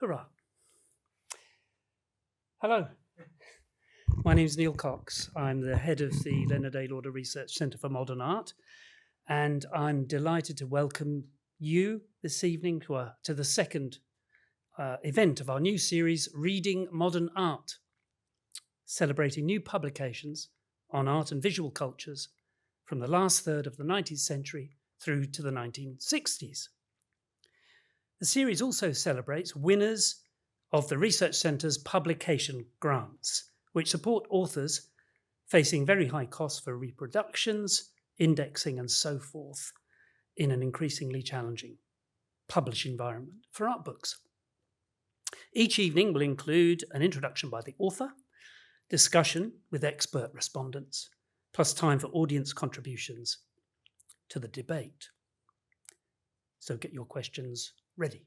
Hurrah. Hello, my name is Neil Cox. I'm the head of the Leonard A. Lauder Research Centre for Modern Art, and I'm delighted to welcome you this evening to the second event of our new series, Reading Modern Art, celebrating new publications on art and visual cultures from the last third of the 19th century through to the 1960s. The series also celebrates winners of the Research Centre's publication grants, which support authors facing very high costs for reproductions, indexing, and so forth in an increasingly challenging publishing environment for art books. Each evening will include an introduction by the author, discussion with expert respondents, plus time for audience contributions to the debate. So get your questions ready.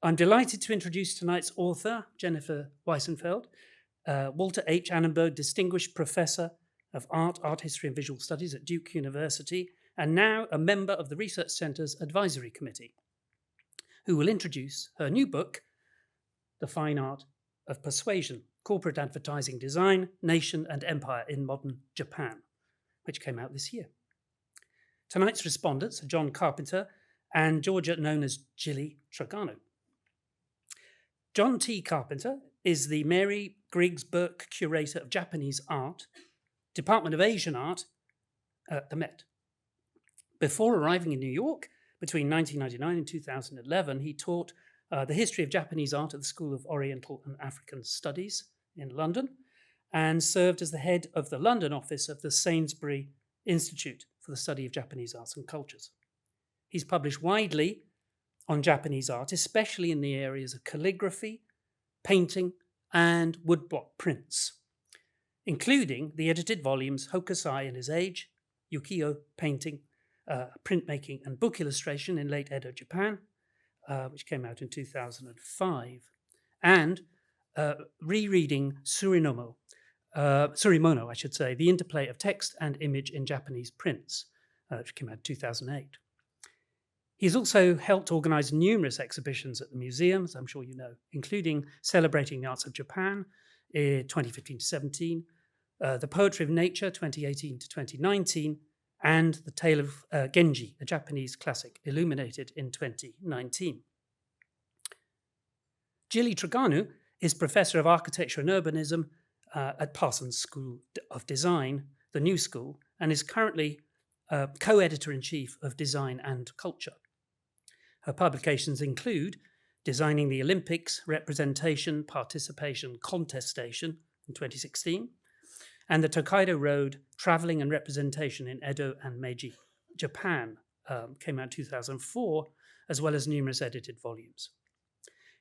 I'm delighted to introduce tonight's author, Gennifer Weisenfeld, Walter H. Annenberg Distinguished Professor of Art, Art History and Visual Studies at Duke University, and now a member of the Research Centre's Advisory Committee, who will introduce her new book, The Fine Art of Persuasion, Corporate Advertising Design, Nation and Empire in Modern Japan, which came out this year. Tonight's respondents are John Carpenter and Georgia, known as Jilly, Traganou. John T. Carpenter is the Mary Griggs Burke Curator of Japanese Art, Department of Asian Art at the Met. Before arriving in New York between 1999 and 2011, he taught the history of Japanese art at the School of Oriental and African Studies in London and served as the head of the London office of the Sainsbury Institute for the Study of Japanese Arts and Cultures. He's published widely on Japanese art, especially in the areas of calligraphy, painting, and woodblock prints, including the edited volumes Hokusai and His Age, Ukiyo Painting, Printmaking and Book Illustration in Late Edo, Japan, which came out in 2005, and rereading Surimono, The Interplay of Text and Image in Japanese Prints, which came out in 2008. He's also helped organize numerous exhibitions at the museums, I'm sure you know, including Celebrating the Arts of Japan, 2015-17, The Poetry of Nature, 2018 to 2019, and The Tale of Genji, a Japanese classic, illuminated in 2019. Jilly Traganou is Professor of Architecture and Urbanism at Parsons School of Design, the New School, and is currently co-editor-in-chief of Design and Culture. Her publications include Designing the Olympics, Representation, Participation, Contestation in 2016, and the Tokaido Road, Travelling and Representation in Edo and Meiji, Japan, came out in 2004, as well as numerous edited volumes.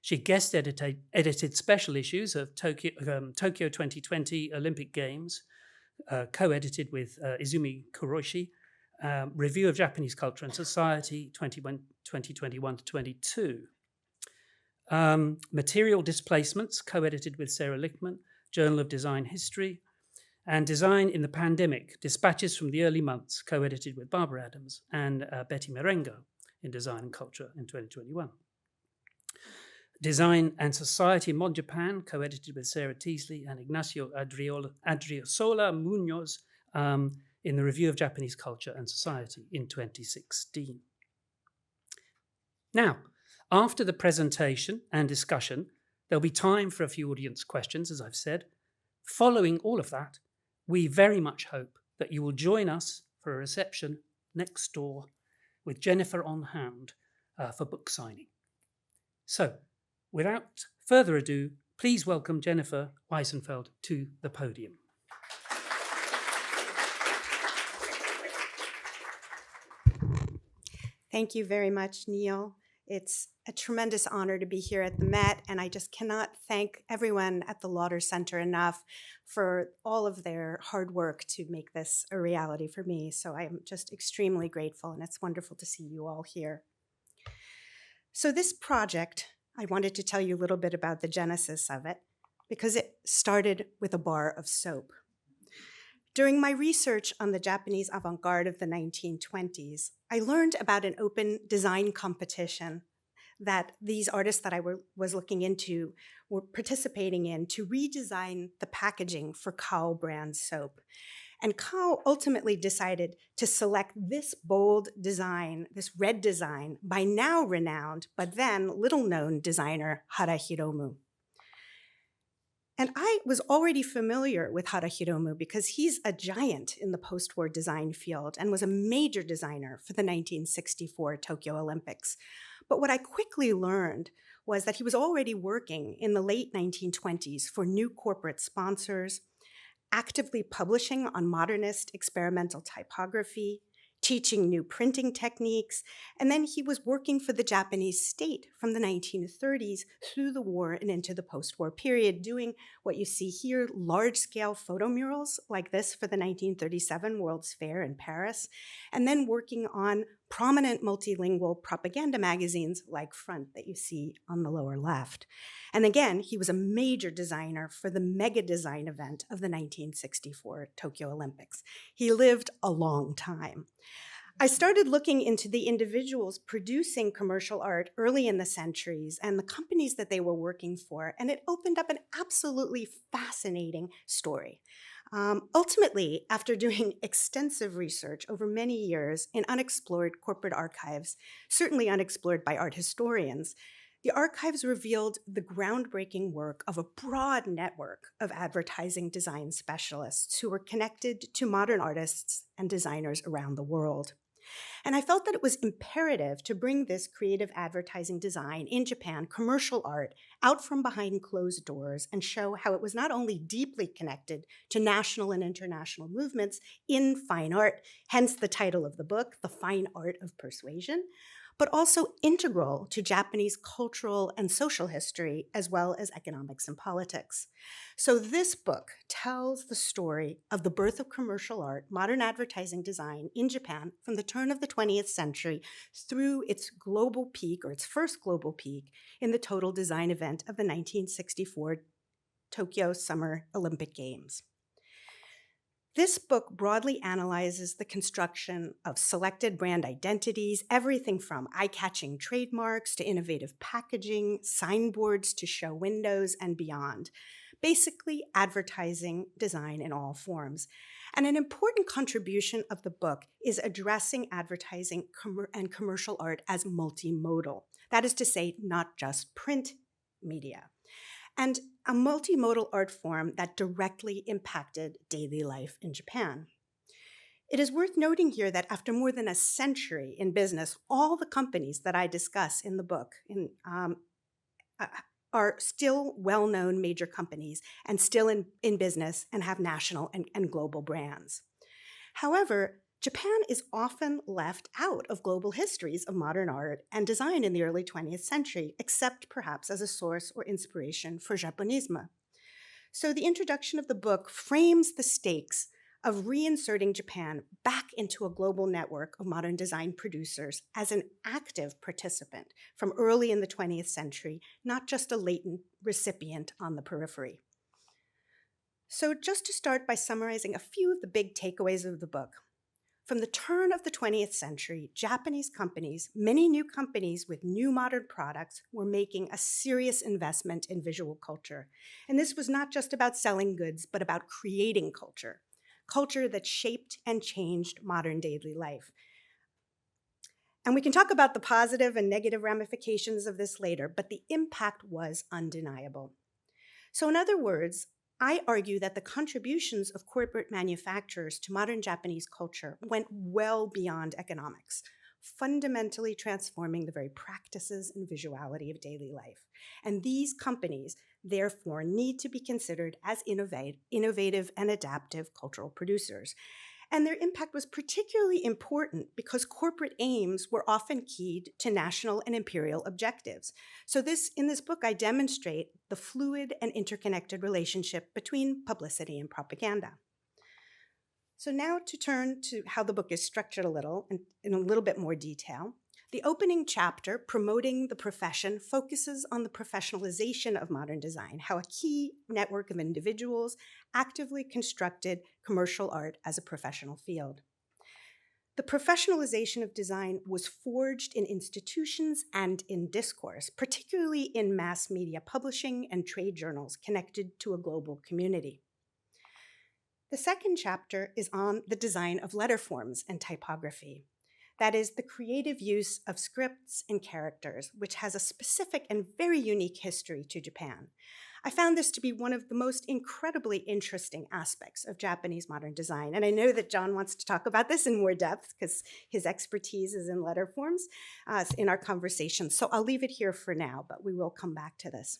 She guest edited special issues of Tokyo 2020 Olympic Games, co-edited with Izumi Kuroishi, Review of Japanese Culture and Society, 2021 to 22. Material Displacements, co-edited with Sarah Lichtman, Journal of Design History, and Design in the Pandemic, Dispatches from the Early Months, co-edited with Barbara Adams and Betty Marengo in Design and Culture in 2021. Design and Society in Modern Japan, co-edited with Sarah Teasley and Ignacio Adriosola Munoz in the Review of Japanese Culture and Society in 2016. Now, after the presentation and discussion, there'll be time for a few audience questions, as I've said. Following all of that, we very much hope that you will join us for a reception next door with Gennifer on hand for book signing. So, without further ado, please welcome Gennifer Weisenfeld to the podium. Thank you very much, Neil. It's a tremendous honor to be here at the Met, and I just cannot thank everyone at the Lauder Center enough for all of their hard work to make this a reality for me. So I am just extremely grateful, and it's wonderful to see you all here. So this project, I wanted to tell you a little bit about the genesis of it, because it started with a bar of soap. During my research on the Japanese avant-garde of the 1920s, I learned about an open design competition that these artists that I was looking into were participating in to redesign the packaging for Kao brand soap. And Kao ultimately decided to select this bold design, this red design, by now renowned, but then little-known designer Hara Hiromu. And I was already familiar with Hara Hiromu because he's a giant in the post-war design field and was a major designer for the 1964 Tokyo Olympics. But what I quickly learned was that he was already working in the late 1920s for new corporate sponsors, actively publishing on modernist experimental typography, teaching new printing techniques, and then he was working for the Japanese state from the 1930s through the war and into the post-war period, doing what you see here, large-scale photo murals like this for the 1937 World's Fair in Paris, and then working on prominent multilingual propaganda magazines like Front that you see on the lower left. And again, he was a major designer for the mega design event of the 1964 Tokyo Olympics. He lived a long time. I started looking into the individuals producing commercial art early in the centuries and the companies that they were working for, and it opened up an absolutely fascinating story. Ultimately, after doing extensive research over many years in unexplored corporate archives, certainly unexplored by art historians, the archives revealed the groundbreaking work of a broad network of advertising design specialists who were connected to modern artists and designers around the world. And I felt that it was imperative to bring this creative advertising design in Japan, commercial art, out from behind closed doors and show how it was not only deeply connected to national and international movements in fine art, hence the title of the book, The Fine Art of Persuasion, but also integral to Japanese cultural and social history, as well as economics and politics. So this book tells the story of the birth of commercial art, modern advertising design in Japan from the turn of the 20th century through its global peak, or its first global peak, in the total design event of the 1964 Tokyo Summer Olympic Games. This book broadly analyzes the construction of selected brand identities, everything from eye-catching trademarks to innovative packaging, signboards to show windows, and beyond. Basically, advertising design in all forms. And an important contribution of the book is addressing advertising and commercial art as multimodal. That is to say, not just print media. And a multimodal art form that directly impacted daily life in Japan. It is worth noting here that after more than a century in business, all the companies that I discuss in the book are still well-known major companies and still in business and have national and global brands. However, Japan is often left out of global histories of modern art and design in the early 20th century, except perhaps as a source or inspiration for Japonisme. So the introduction of the book frames the stakes of reinserting Japan back into a global network of modern design producers as an active participant from early in the 20th century, not just a latent recipient on the periphery. So just to start by summarizing a few of the big takeaways of the book. From the turn of the 20th century, Japanese companies, many new companies with new modern products, were making a serious investment in visual culture. And this was not just about selling goods, but about creating culture, culture that shaped and changed modern daily life. And we can talk about the positive and negative ramifications of this later, but the impact was undeniable. So in other words, I argue that the contributions of corporate manufacturers to modern Japanese culture went well beyond economics, fundamentally transforming the very practices and visuality of daily life. And these companies, therefore, need to be considered as innovative and adaptive cultural producers. And their impact was particularly important because corporate aims were often keyed to national and imperial objectives. So in this book, I demonstrate the fluid and interconnected relationship between publicity and propaganda. So now to turn to how the book is structured a little, in a little bit more detail. The opening chapter, Promoting the Profession, focuses on the professionalization of modern design, how a key network of individuals actively constructed commercial art as a professional field. The professionalization of design was forged in institutions and in discourse, particularly in mass media publishing and trade journals connected to a global community. The second chapter is on the design of letter forms and typography. That is, the creative use of scripts and characters, which has a specific and very unique history to Japan. I found this to be one of the most incredibly interesting aspects of Japanese modern design. And I know that John wants to talk about this in more depth because his expertise is in letter forms in our conversation. So I'll leave it here for now, but we will come back to this.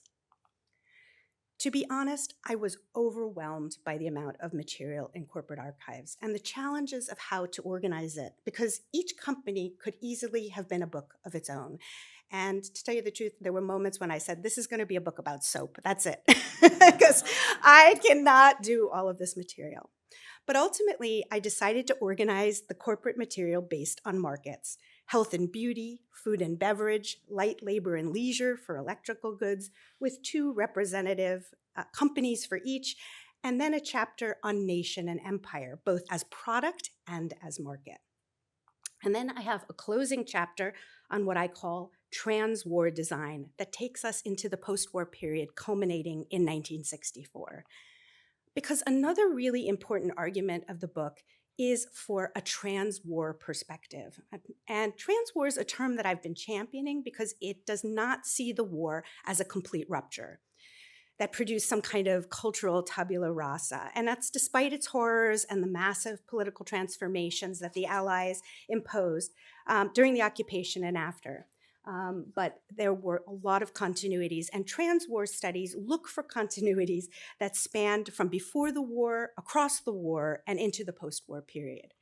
To be honest, I was overwhelmed by the amount of material in corporate archives and the challenges of how to organize it, because each company could easily have been a book of its own. And to tell you the truth, there were moments when I said, this is going to be a book about soap. That's it, because I cannot do all of this material. But ultimately, I decided to organize the corporate material based on markets: health and beauty, food and beverage, light labor and leisure for electrical goods, with 2 representative companies for each, and then a chapter on nation and empire, both as product and as market. And then I have a closing chapter on what I call trans-war design that takes us into the post-war period culminating in 1964. Because another really important argument of the book is for a trans-war perspective. And trans-war is a term that I've been championing because it does not see the war as a complete rupture that produced some kind of cultural tabula rasa. And that's despite its horrors and the massive political transformations that the Allies imposed during the occupation and after. But there were a lot of continuities, and trans-war studies look for continuities that spanned from before the war, across the war, and into the post-war period.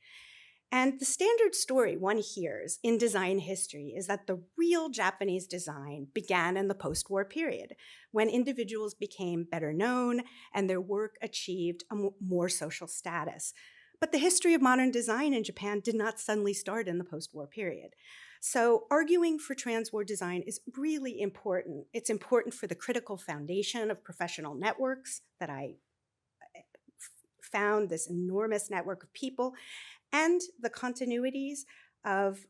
And the standard story one hears in design history is that the real Japanese design began in the post-war period, when individuals became better known and their work achieved a more social status. But the history of modern design in Japan did not suddenly start in the post-war period. So arguing for trans-war design is really important. It's important for the critical foundation of professional networks that I found, this enormous network of people, and the continuities of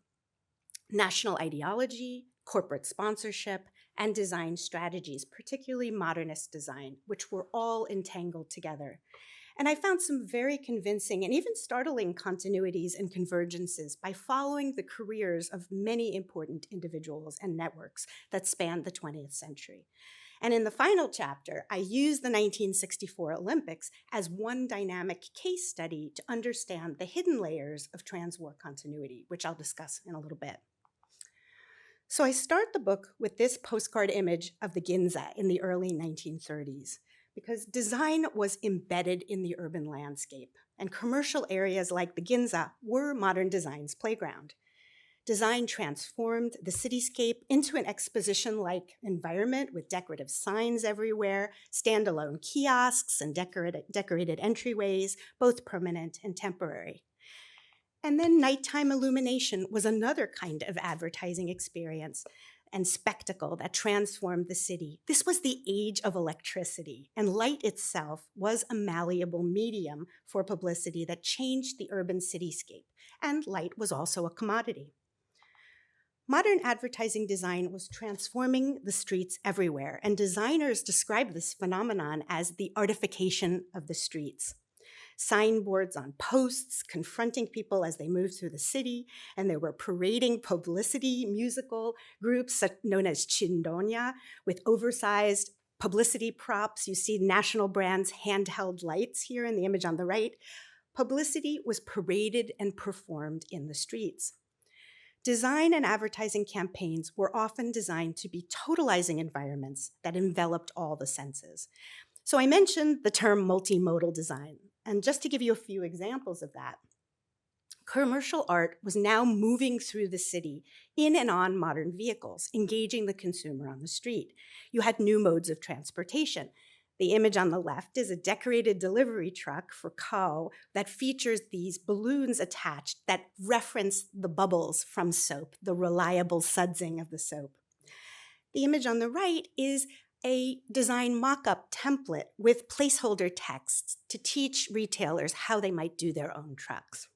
national ideology, corporate sponsorship, and design strategies, particularly modernist design, which were all entangled together. And I found some very convincing and even startling continuities and convergences by following the careers of many important individuals and networks that spanned the 20th century. And in the final chapter, I use the 1964 Olympics as one dynamic case study to understand the hidden layers of trans-war continuity, which I'll discuss in a little bit. So I start the book with this postcard image of the Ginza in the early 1930s, because design was embedded in the urban landscape, and commercial areas like the Ginza were modern design's playground. Design transformed the cityscape into an exposition-like environment with decorative signs everywhere, standalone kiosks, and decorated entryways, both permanent and temporary. And then nighttime illumination was another kind of advertising experience and spectacle that transformed the city. This was the age of electricity, and light itself was a malleable medium for publicity that changed the urban cityscape, and light was also a commodity. Modern advertising design was transforming the streets everywhere, and designers describe this phenomenon as the artification of the streets. Signboards on posts confronting people as they moved through the city, and there were parading publicity musical groups known as chindonya with oversized publicity props. You see national brands' handheld lights here in the image on the right. Publicity was paraded and performed in the streets. Design and advertising campaigns were often designed to be totalizing environments that enveloped all the senses. So I mentioned the term multimodal design. And just to give you a few examples of that, commercial art was now moving through the city in and on modern vehicles, engaging the consumer on the street. You had new modes of transportation. The image on the left is a decorated delivery truck for Kao that features these balloons attached that reference the bubbles from soap, the reliable sudsing of the soap. The image on the right is a design mock-up template with placeholder texts to teach retailers how they might do their own trucks.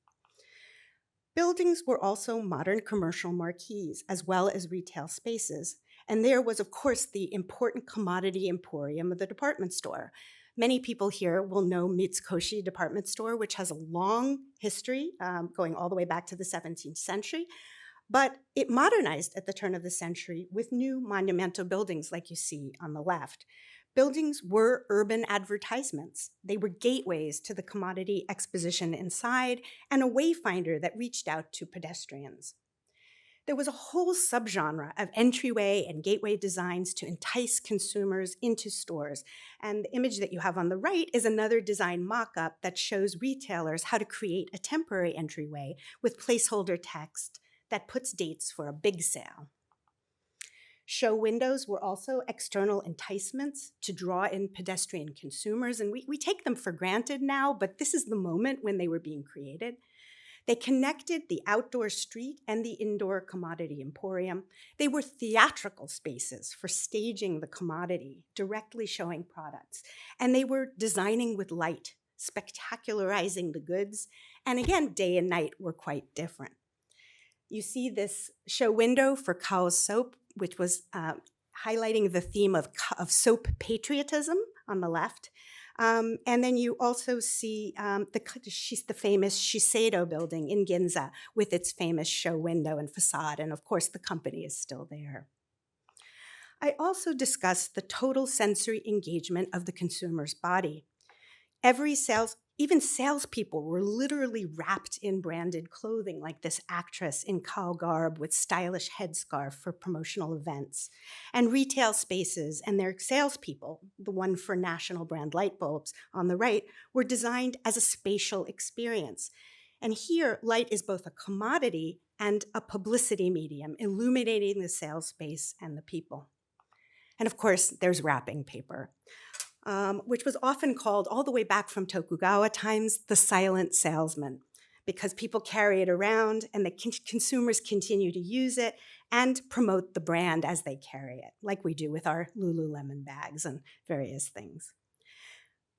Buildings were also modern commercial marquees, as well as retail spaces. And there was, of course, the important commodity emporium of the department store. Many people here will know Mitsukoshi Department Store, which has a long history going all the way back to the 17th century. But it modernized at the turn of the century with new monumental buildings like you see on the left. Buildings were urban advertisements. They were gateways to the commodity exposition inside and a wayfinder that reached out to pedestrians. There was a whole subgenre of entryway and gateway designs to entice consumers into stores. And the image that you have on the right is another design mock-up that shows retailers how to create a temporary entryway with placeholder text that puts dates for a big sale. Show windows were also external enticements to draw in pedestrian consumers, and we take them for granted now, but this is the moment when they were being created. They connected the outdoor street and the indoor commodity emporium. They were theatrical spaces for staging the commodity, directly showing products, and they were designing with light, spectacularizing the goods, and again, day and night were quite different. You see this show window for Kao's soap, which was highlighting the theme of soap patriotism on the left. And then you also see the famous Shiseido building in Ginza with its famous show window and facade. And of course, the company is still there. I also discussed the total sensory engagement of the consumer's body. Even salespeople were literally wrapped in branded clothing, like this actress in cow garb with stylish headscarf for promotional events. And retail spaces and their salespeople, the one for national brand light bulbs on the right, were designed as a spatial experience. And here, light is both a commodity and a publicity medium, illuminating the sales space and the people. And of course, there's wrapping paper. Which was often called, all the way back from Tokugawa times, the silent salesman, because people carry it around and the consumers continue to use it and promote the brand as they carry it, like we do with our Lululemon bags and various things.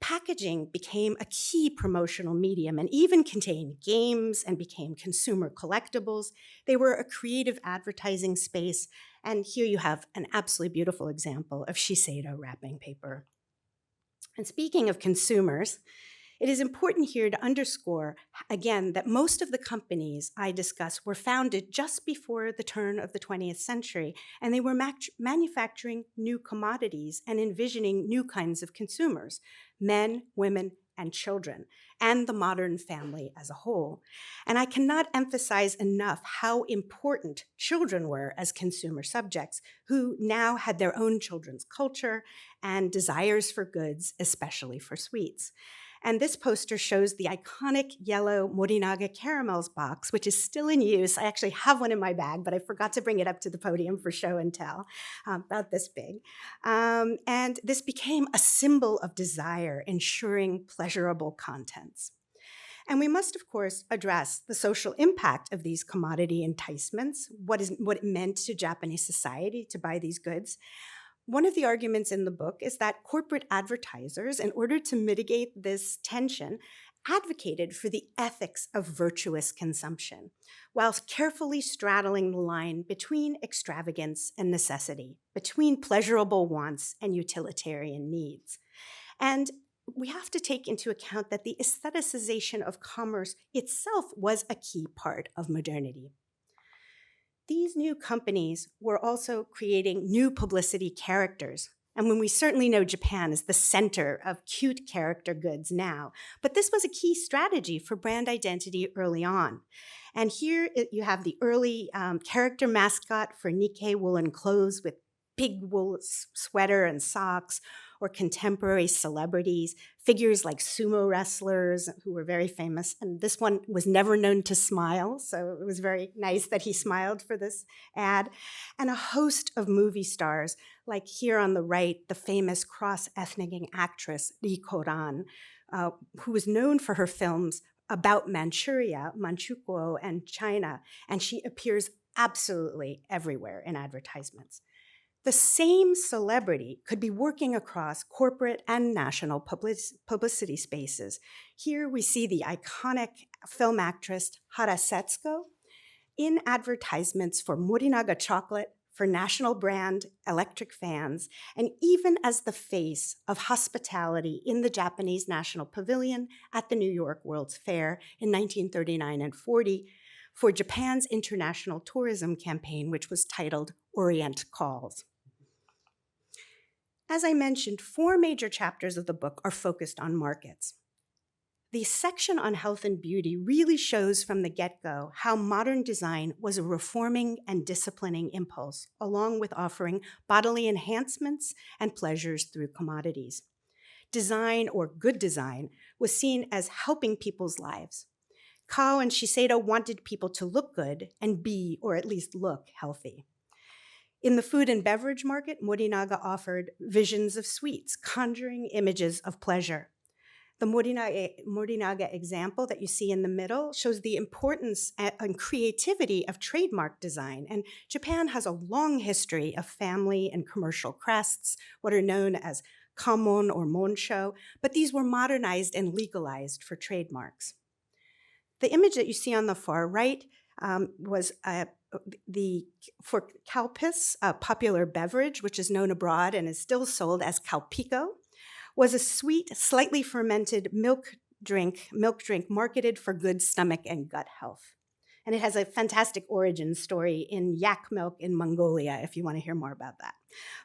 Packaging became a key promotional medium and even contained games and became consumer collectibles. They were a creative advertising space, and here you have an absolutely beautiful example of Shiseido wrapping paper. And speaking of consumers, it is important here to underscore, again, that most of the companies I discuss were founded just before the turn of the 20th century, and they were manufacturing new commodities and envisioning new kinds of consumers, men, women, and children, and the modern family as a whole. And I cannot emphasize enough how important children were as consumer subjects, who now had their own children's culture and desires for goods, especially for sweets. And this poster shows the iconic yellow Morinaga caramels box, which is still in use. I actually have one in my bag, but I forgot to bring it up to the podium for show and tell, about this big. And this became a symbol of desire, ensuring pleasurable contents. And we must, of course, address the social impact of these commodity enticements, what it meant to Japanese society to buy these goods. One of the arguments in the book is that corporate advertisers, in order to mitigate this tension, advocated for the ethics of virtuous consumption, whilst carefully straddling the line between extravagance and necessity, between pleasurable wants and utilitarian needs. And we have to take into account that the aestheticization of commerce itself was a key part of modernity. These new companies were also creating new publicity characters. And when we certainly know Japan is the center of cute character goods now, but this was a key strategy for brand identity early on. And here you have the early character mascot for Nikkei woolen clothes with big wool sweater and socks, or contemporary celebrities, figures like sumo wrestlers who were very famous. And this one was never known to smile, so it was very nice that he smiled for this ad. And a host of movie stars, like here on the right, the famous cross-ethnic actress Lee Ko-ran, who was known for her films about Manchuria, Manchukuo, and China, and she appears absolutely everywhere in advertisements. The same celebrity could be working across corporate and national publicity spaces. Here we see the iconic film actress Hara Setsuko in advertisements for Morinaga chocolate, for national brand electric fans, and even as the face of hospitality in the Japanese National Pavilion at the New York World's Fair in 1939 and 40 for Japan's international tourism campaign, which was titled Orient Calls. As I mentioned, 4 major chapters of the book are focused on markets. The section on health and beauty really shows from the get-go how modern design was a reforming and disciplining impulse, along with offering bodily enhancements and pleasures through commodities. Design, or good design, was seen as helping people's lives. Kao and Shiseido wanted people to look good and be, or at least look, healthy. In the food and beverage market, Morinaga offered visions of sweets, conjuring images of pleasure. The Morinaga example that you see in the middle shows the importance and creativity of trademark design. And Japan has a long history of family and commercial crests, what are known as kamon or monsho, but these were modernized and legalized for trademarks. The image that you see on the far right was for Calpis, a popular beverage, which is known abroad and is still sold as Calpico, was a sweet, slightly fermented milk drink marketed for good stomach and gut health. And it has a fantastic origin story in yak milk in Mongolia, if you want to hear more about that.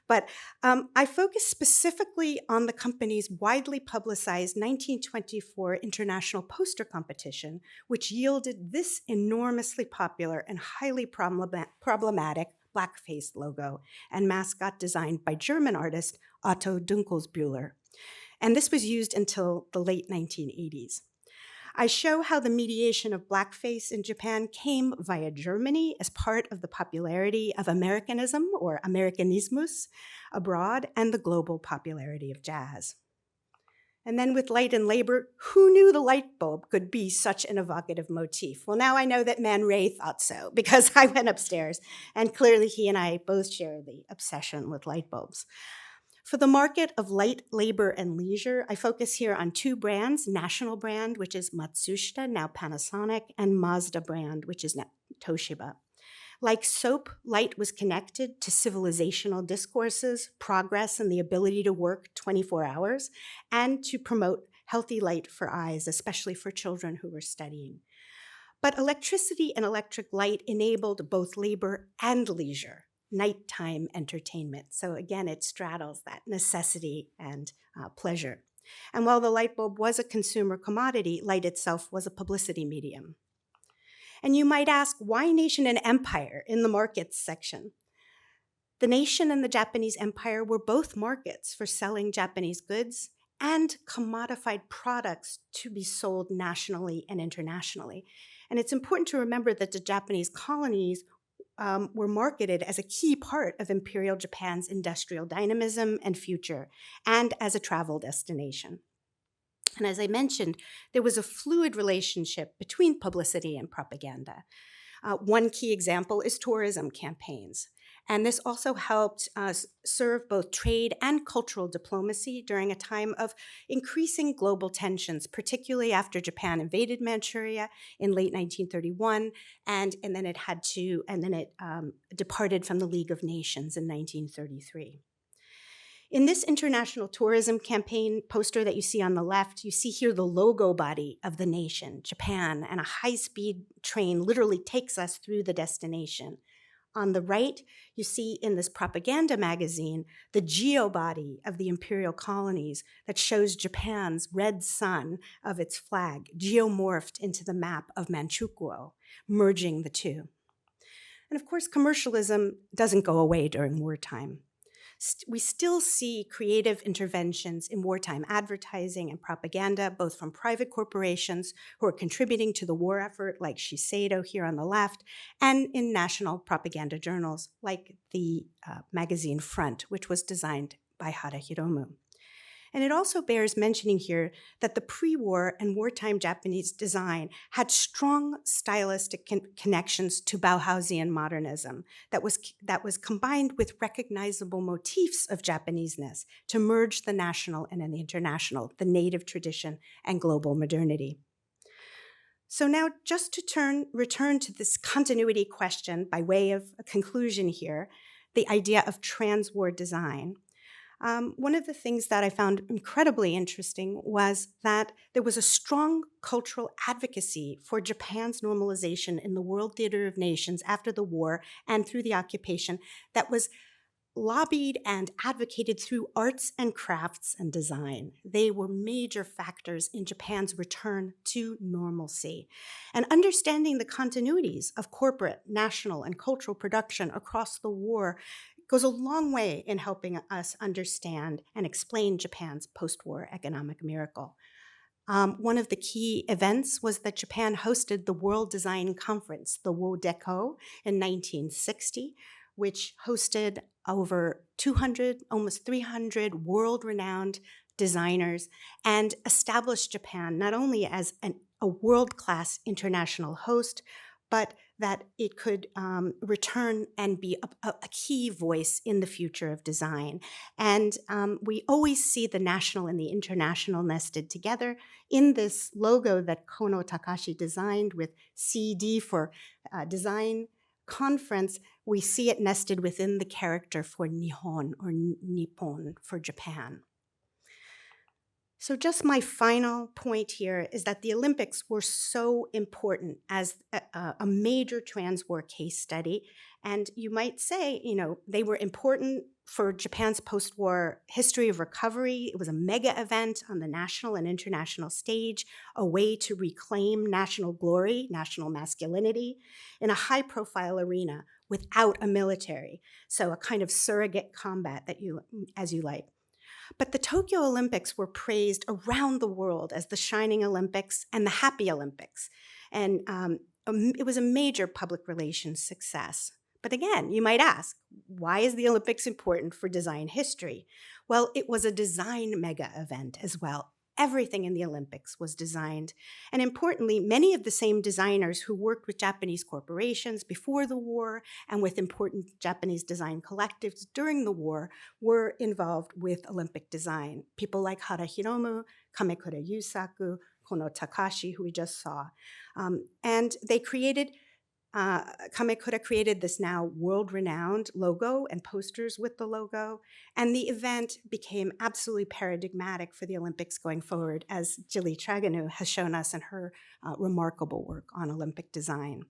But I focus specifically on the company's widely publicized 1924 international poster competition, which yielded this enormously popular and highly problematic blackface logo and mascot designed by German artist Otto Dunkelsbühler. And this was used until the late 1980s. I show how the mediation of blackface in Japan came via Germany as part of the popularity of Americanism or Americanismus abroad and the global popularity of jazz. And then with light and labor, who knew the light bulb could be such an evocative motif? Well, now I know that Man Ray thought so because I went upstairs and clearly he and I both share the obsession with light bulbs. For the market of light, labor, and leisure, I focus here on 2 brands, national brand, which is Matsushita, now Panasonic, and Mazda brand, which is now Toshiba. Like soap, light was connected to civilizational discourses, progress, and the ability to work 24 hours, and to promote healthy light for eyes, especially for children who were studying. But electricity and electric light enabled both labor and leisure, nighttime entertainment. So again, it straddles that necessity and pleasure. And while the light bulb was a consumer commodity, light itself was a publicity medium. And you might ask, why nation and empire in the markets section? The nation and the Japanese empire were both markets for selling Japanese goods and commodified products to be sold nationally and internationally. And it's important to remember that the Japanese colonies were marketed as a key part of Imperial Japan's industrial dynamism and future, and as a travel destination. And as I mentioned, there was a fluid relationship between publicity and propaganda. One key example is tourism campaigns. And this also helped serve both trade and cultural diplomacy during a time of increasing global tensions, particularly after Japan invaded Manchuria in late 1931, and then it departed from the League of Nations in 1933. In this international tourism campaign poster that you see on the left, you see here the logo body of the nation, Japan, and a high-speed train literally takes us through the destination. On the right, you see in this propaganda magazine the geobody of the imperial colonies that shows Japan's red sun of its flag geomorphed into the map of Manchukuo, merging the two. And of course, commercialism doesn't go away during wartime. We still see creative interventions in wartime advertising and propaganda, both from private corporations who are contributing to the war effort, like Shiseido here on the left, and in national propaganda journals, like the magazine Front, which was designed by Hara Hiromu. And it also bears mentioning here that the pre-war and wartime Japanese design had strong stylistic connections to Bauhausian modernism that was combined with recognizable motifs of Japaneseness to merge the national and the international, the native tradition and global modernity. So now just to return to this continuity question by way of a conclusion here, the idea of trans-war design. One of the things that I found incredibly interesting was that there was a strong cultural advocacy for Japan's normalization in the World Theater of Nations after the war and through the occupation that was lobbied and advocated through arts and crafts and design. They were major factors in Japan's return to normalcy. And understanding the continuities of corporate, national, and cultural production across the war goes a long way in helping us understand and explain Japan's post-war economic miracle. One of the key events was that Japan hosted the World Design Conference, the WODECO, in 1960, which hosted over 200, almost 300 world-renowned designers and established Japan not only as a world-class international host, but that it could return and be a key voice in the future of design. And we always see the national and the international nested together in this logo that Kono Takashi designed with CD for design conference. We see it nested within the character for Nihon or Nippon for Japan. So just my final point here is that the Olympics were so important as a major trans-war case study. And you might say, they were important for Japan's post-war history of recovery. It was a mega event on the national and international stage, a way to reclaim national glory, national masculinity in a high-profile arena without a military. So a kind of surrogate combat as you like. But the Tokyo Olympics were praised around the world as the Shining Olympics and the Happy Olympics. And it was a major public relations success. But again, you might ask, why is the Olympics important for design history? Well, it was a design mega event as well. Everything in the Olympics was designed. And importantly, many of the same designers who worked with Japanese corporations before the war and with important Japanese design collectives during the war were involved with Olympic design. People like Hara Hiromu, Kamekura Yusaku, Kono Takashi, who we just saw. And they created Kamekura created this now world-renowned logo and posters with the logo, and the event became absolutely paradigmatic for the Olympics going forward, as Jilly Traganou has shown us in her remarkable work on Olympic design.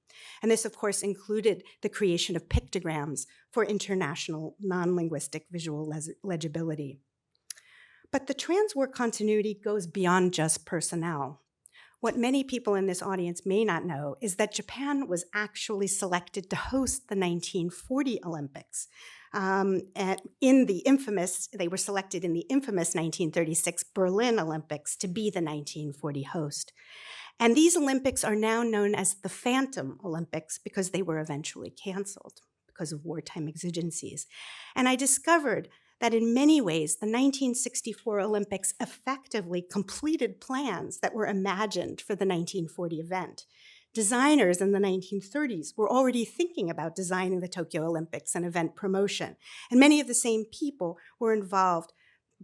And this, of course, included the creation of pictograms for international non-linguistic visual legibility. But the trans-war continuity goes beyond just personnel. What many people in this audience may not know is that Japan was actually selected to host the 1940 Olympics. They were selected in the infamous 1936 Berlin Olympics to be the 1940 host. And these Olympics are now known as the Phantom Olympics because they were eventually canceled because of wartime exigencies. And I discovered that in many ways, the 1964 Olympics effectively completed plans that were imagined for the 1940 event. Designers in the 1930s were already thinking about designing the Tokyo Olympics and event promotion. And many of the same people were involved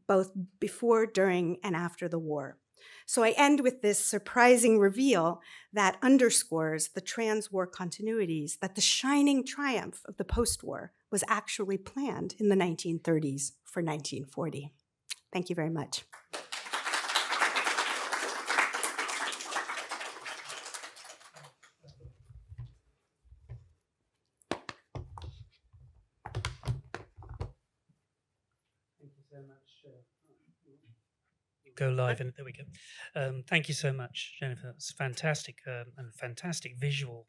both before, during, and after the war. So I end with this surprising reveal that underscores the trans-war continuities, that the shining triumph of the post-war was actually planned in the 1930s for 1940. Thank you very much. Thank you so much. Go live, and there we go. Thank you so much, Gennifer. That's fantastic and fantastic visual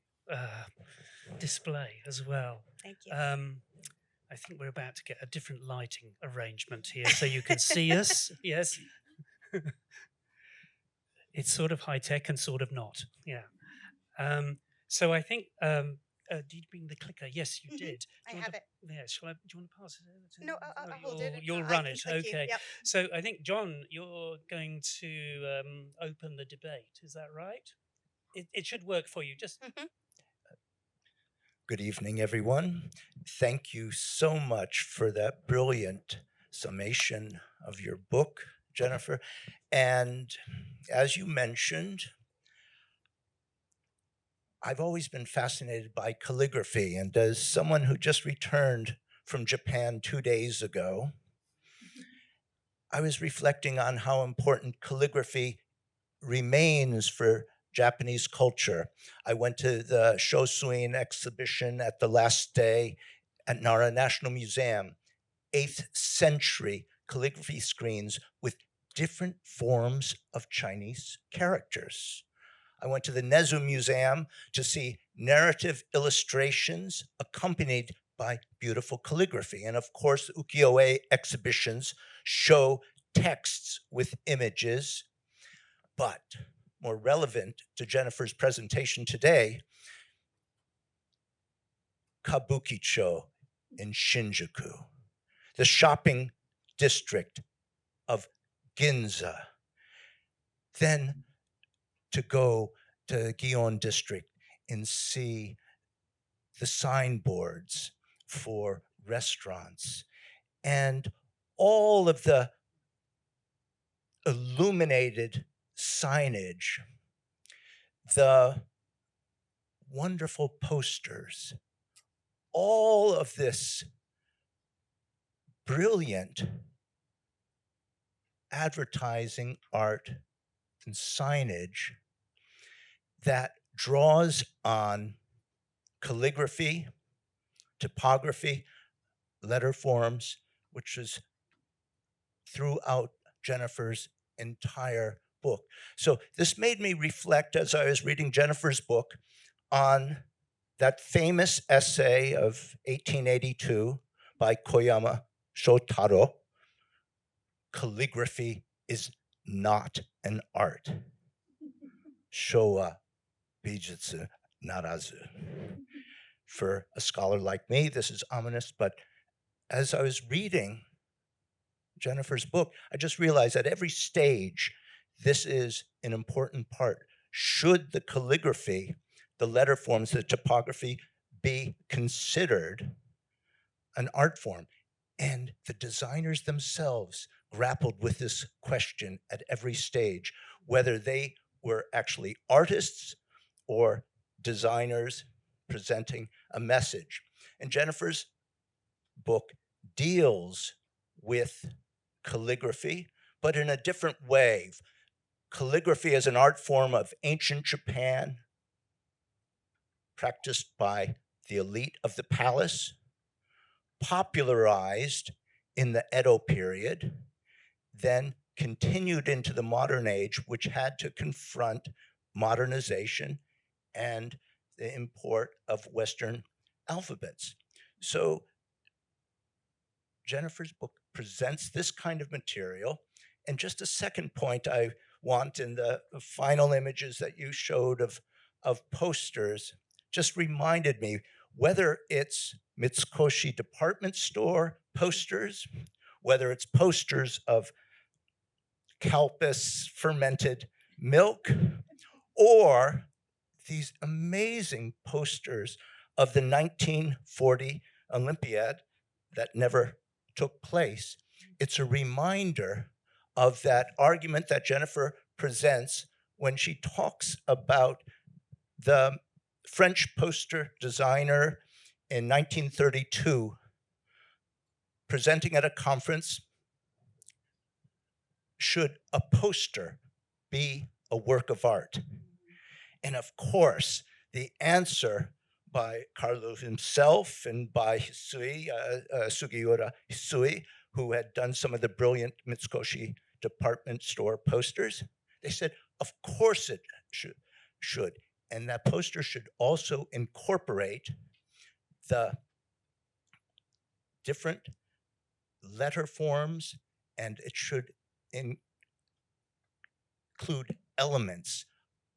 display as well. Thank you. I think we're about to get a different lighting arrangement here, so you can see us. Yes, it's sort of high tech and sort of not. Yeah. So I think did you bring the clicker? Yes, you did. I have it. Yeah, do you want to pass it over to? No, I'll hold it. You'll I run can it. click you. Okay. Yep. So I think John, you're going to open the debate. Is that right? It should work for you. Just Good evening, everyone. Thank you so much for that brilliant summation of your book, Gennifer. And as you mentioned, I've always been fascinated by calligraphy. And as someone who just returned from Japan 2 days ago, I was reflecting on how important calligraphy remains for Japanese culture. I went to the Shosuin exhibition at the last day at Nara National Museum, 8th century calligraphy screens with different forms of Chinese characters. I went to the Nezu Museum to see narrative illustrations accompanied by beautiful calligraphy. And of course, the ukiyo-e exhibitions show texts with images. But more relevant to Gennifer's presentation today, Kabukicho in Shinjuku, the shopping district of Ginza, then to go to Gion district and see the signboards for restaurants and all of the illuminated signage, the wonderful posters, all of this brilliant advertising art and signage that draws on calligraphy, typography, letter forms, which is throughout Gennifer's entire book. So this made me reflect as I was reading Gennifer's book on that famous essay of 1882 by Koyama Shotaro, "Calligraphy is not an art." Showa bijutsu narazu. For a scholar like me, this is ominous, but as I was reading Gennifer's book, I just realized at every stage, this is an important part. Should the calligraphy, the letter forms, the typography be considered an art form? And the designers themselves grappled with this question at every stage, whether they were actually artists or designers presenting a message. And Gennifer's book deals with calligraphy, but in a different way. Calligraphy as an art form of ancient Japan, practiced by the elite of the palace, popularized in the Edo period, then continued into the modern age, which had to confront modernization and the import of Western alphabets. So Gennifer's book presents this kind of material. And just a second point I want in the final images that you showed of posters just reminded me, whether it's Mitsukoshi department store posters, whether it's posters of Calpis fermented milk, or these amazing posters of the 1940 Olympiad that never took place. It's a reminder of that argument that Gennifer presents when she talks about the French poster designer in 1932 presenting at a conference. Should a poster be a work of art? And of course, the answer by Carlo himself and by Hisui, Sugiura Hisui, who had done some of the brilliant Mitsukoshi department store posters, they said, of course it should. And that poster should also incorporate the different letter forms, and it should include elements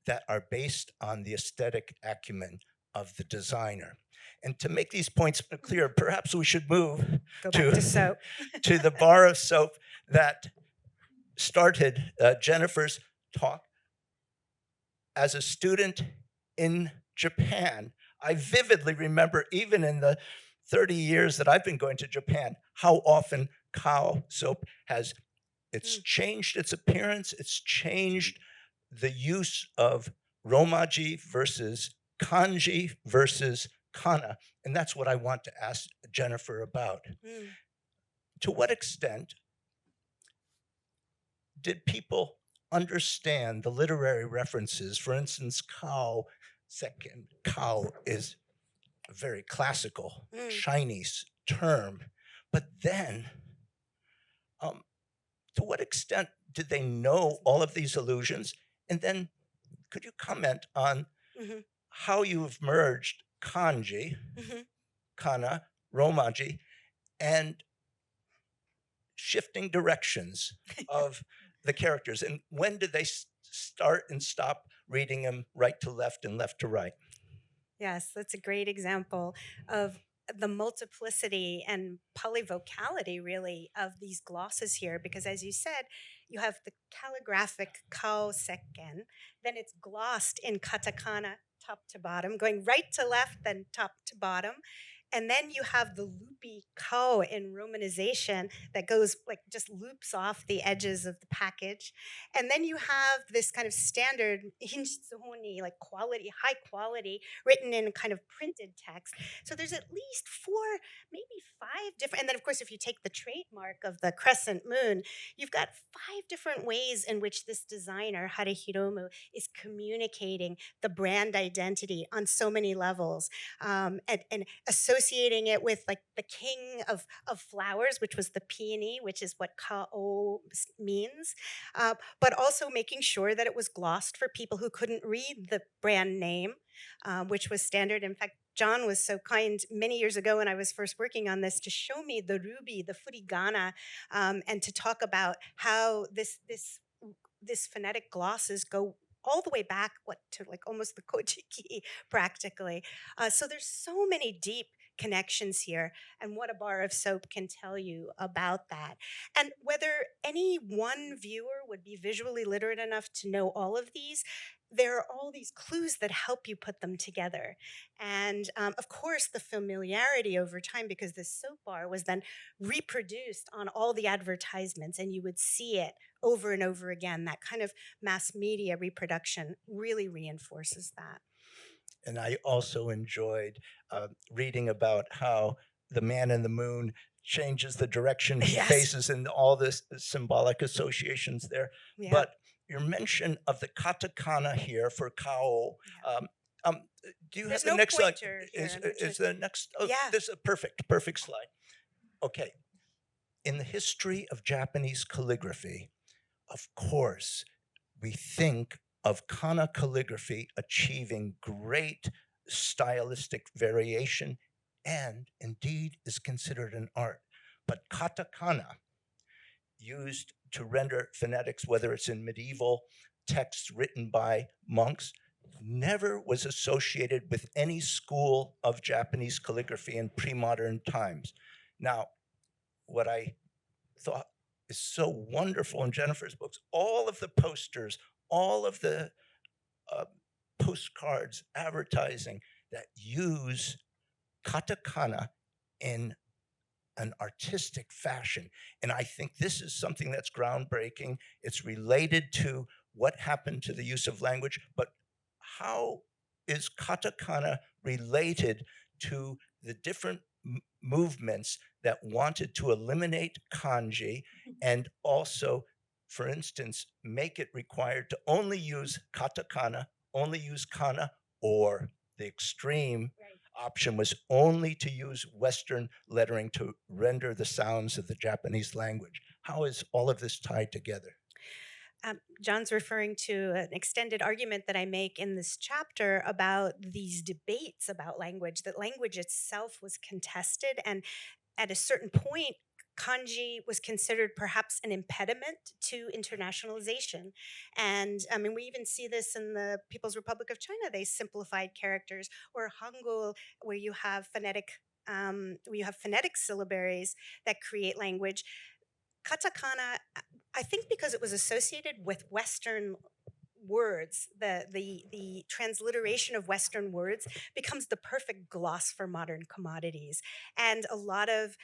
that are based on the aesthetic acumen of the designer. And to make these points clear, perhaps we should move Go back to soap. to the bar of soap that started Gennifer's talk. As a student in Japan, I vividly remember, even in the 30 years that I've been going to Japan, how often Kao soap has changed its appearance, it's changed the use of romaji versus kanji versus kana. And that's what I want to ask Gennifer about. To what extent did people understand the literary references? For instance, Kao is a very classical Chinese term. But then, to what extent did they know all of these allusions? And then could you comment on how you've merged kanji, kana, romaji, and shifting directions of the characters? And when did they start and stop reading them right to left and left to right? Yes, that's a great example of the multiplicity and polyvocality, really, of these glosses here. Because as you said, you have the calligraphic kao sekken, then it's glossed in katakana, top to bottom, going right to left, then top to bottom. And then you have the loopy kao in romanization that goes like just loops off the edges of the package. And then you have this kind of standard hinshitsuni, like quality, high quality, written in kind of printed text. So there's at least 4, maybe 5 different, and then of course, if you take the trademark of the crescent moon, you've got 5 different ways in which this designer, Hare Hiromu, is communicating the brand identity on so many levels, and associating it with like the king of flowers, which was the peony, which is what Kao means, but also making sure that it was glossed for people who couldn't read the brand name, which was standard. In fact, John was so kind many years ago when I was first working on this to show me the ruby, the furigana, and to talk about how this phonetic glosses go all the way back, to like almost the Kojiki practically. So there's so many deep connections here, and what a bar of soap can tell you about that. And whether any one viewer would be visually literate enough to know all of these, there are all these clues that help you put them together. And of course, the familiarity over time, because this soap bar was then reproduced on all the advertisements, and you would see it over and over again. That kind of mass media reproduction really reinforces that. And I also enjoyed reading about how the man in the moon changes the direction he faces and all this symbolic associations there. Yeah. But your mention of the katakana here for Kao, do you There's have the no next slide? pointer here, Is the next? Oh, Yeah. This is a perfect slide. Okay. In the history of Japanese calligraphy, of course, we think of kana calligraphy achieving great stylistic variation and indeed is considered an art. But katakana, used to render phonetics, whether it's in medieval texts written by monks, never was associated with any school of Japanese calligraphy in pre-modern times. Now, what I thought is so wonderful in Gennifer's books, all of the posters, all of the postcards, advertising that use katakana in an artistic fashion. And I think this is something that's groundbreaking. It's related to what happened to the use of language, but how is katakana related to the different movements that wanted to eliminate kanji and also, for instance, make it required to only use katakana, only use kana, or the extreme option was only to use Western lettering to render the sounds of the Japanese language. How is all of this tied together? John's referring to an extended argument that I make in this chapter about these debates about language, that language itself was contested, and at a certain point, kanji was considered perhaps an impediment to internationalization. And I mean, we even see this in the People's Republic of China. They simplified characters, or Hangul, where you have phonetic syllabaries that create language. Katakana, I think because it was associated with Western words, the transliteration of Western words becomes the perfect gloss for modern commodities. And a lot of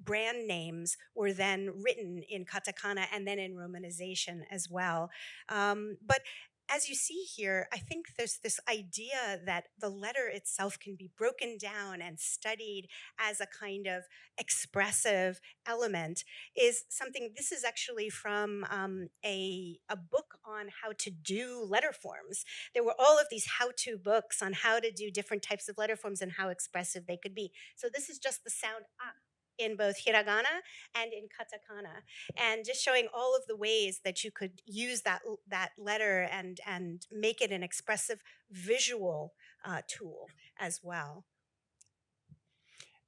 brand names were then written in katakana and then in romanization as well. But as you see here, I think there's this idea that the letter itself can be broken down and studied as a kind of expressive element is something. This is actually from a book on how to do letter forms. There were all of these how-to books on how to do different types of letter forms and how expressive they could be. So this is just the sound ah in both hiragana and in katakana, and just showing all of the ways that you could use that letter and make it an expressive visual tool as well.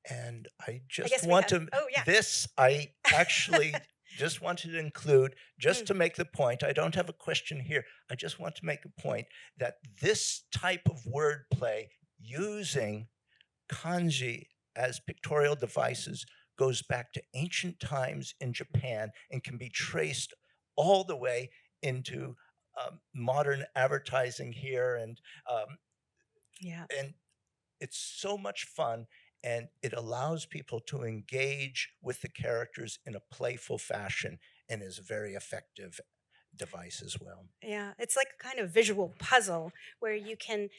And I I just guess we want have- to, oh, yeah. this I actually just wanted to include, just to make the point. I don't have a question here. I just want to make a point that this type of wordplay using kanji as pictorial devices goes back to ancient times in Japan and can be traced all the way into modern advertising here. And and it's so much fun, and it allows people to engage with the characters in a playful fashion, and is a very effective device as well. Yeah, it's like a kind of visual puzzle where you can,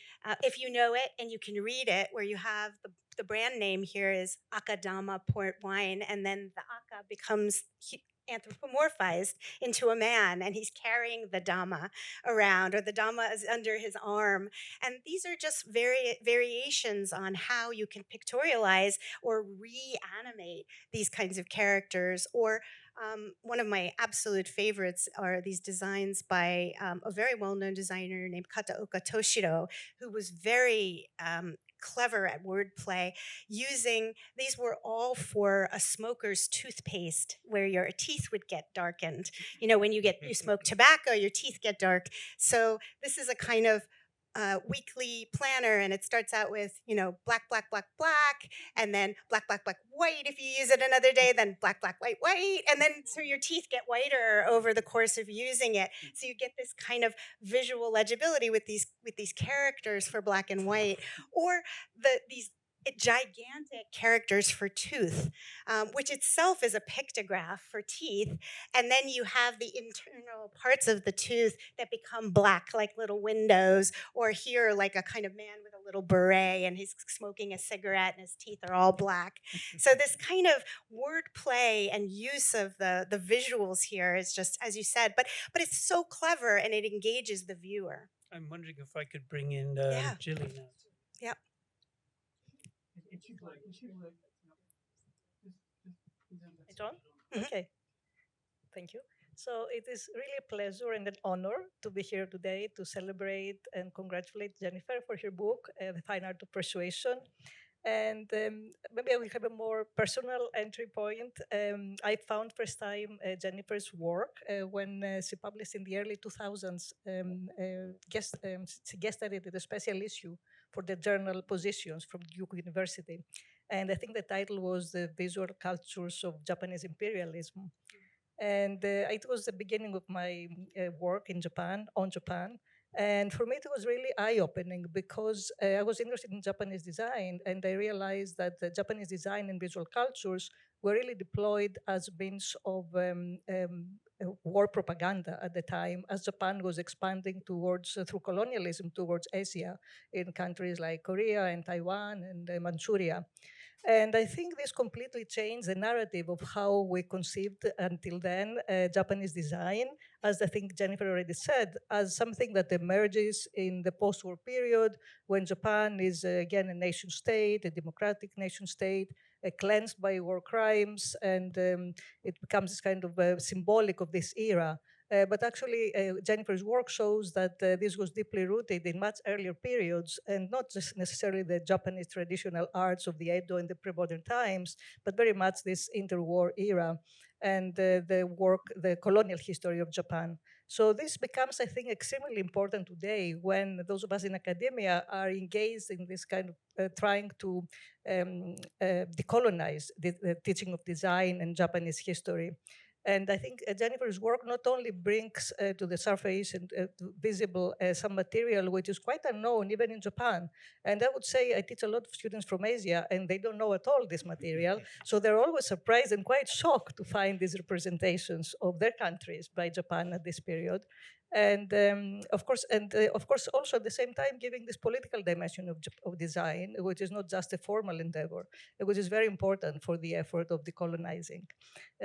if you know it and you can read it, where you have the brand name here is Akadama port wine, and then the Aka becomes anthropomorphized into a man, and he's carrying the Dama around, or the Dama is under his arm. And these are just variations on how you can pictorialize or reanimate these kinds of characters. Or one of my absolute favorites are these designs by a very well-known designer named Kataoka Toshiro, who was very clever at wordplay. These were all for a smoker's toothpaste, where your teeth would get darkened. You know, when you smoke tobacco, your teeth get dark. So this is a kind of weekly planner, and it starts out with, black, black, black, black, and then black, black, black, white if you use it another day, then black, black, white, white, and then so your teeth get whiter over the course of using it. So you get this kind of visual legibility with these characters for black and white, or these gigantic characters for tooth, which itself is a pictograph for teeth. And then you have the internal parts of the tooth that become black, like little windows, or here, like a kind of man with a little beret and he's smoking a cigarette and his teeth are all black. So this kind of wordplay and use of the visuals here is just, as you said, but it's so clever and it engages the viewer. I'm wondering if I could bring in Jilly now. Yeah. It's on? Okay. Thank you. So it is really a pleasure and an honor to be here today to celebrate and congratulate Gennifer for her book, The Fine Art of Persuasion. And maybe I will have a more personal entry point. I found first time Gennifer's work when she published in the early 2000s. She guest edited a special issue for the journal Positions from Duke University. And I think the title was The Visual Cultures of Japanese Imperialism. And it was the beginning of my work in Japan, on Japan. And for me, it was really eye-opening because I was interested in Japanese design, and I realized that the Japanese design and visual cultures were really deployed as means of war propaganda at the time, as Japan was expanding towards, through colonialism, towards Asia in countries like Korea and Taiwan and Manchuria. And I think this completely changed the narrative of how we conceived until then Japanese design, as I think Gennifer already said, as something that emerges in the post-war period when Japan is again a nation state, a democratic nation state, cleansed by war crimes, and it becomes kind of symbolic of this era. But actually, Gennifer's work shows that this was deeply rooted in much earlier periods, and not just necessarily the Japanese traditional arts of the Edo and the pre-modern times, but very much this interwar era and the colonial history of Japan. So this becomes, I think, extremely important today when those of us in academia are engaged in this kind of trying to decolonize the teaching of design and Japanese history. And I think Gennifer's work not only brings to the surface and visible some material which is quite unknown even in Japan. And I would say I teach a lot of students from Asia and they don't know at all this material. So they're always surprised and quite shocked to find these representations of their countries by Japan at this period. And of course, also at the same time giving this political dimension of design, which is not just a formal endeavor, which is very important for the effort of decolonizing.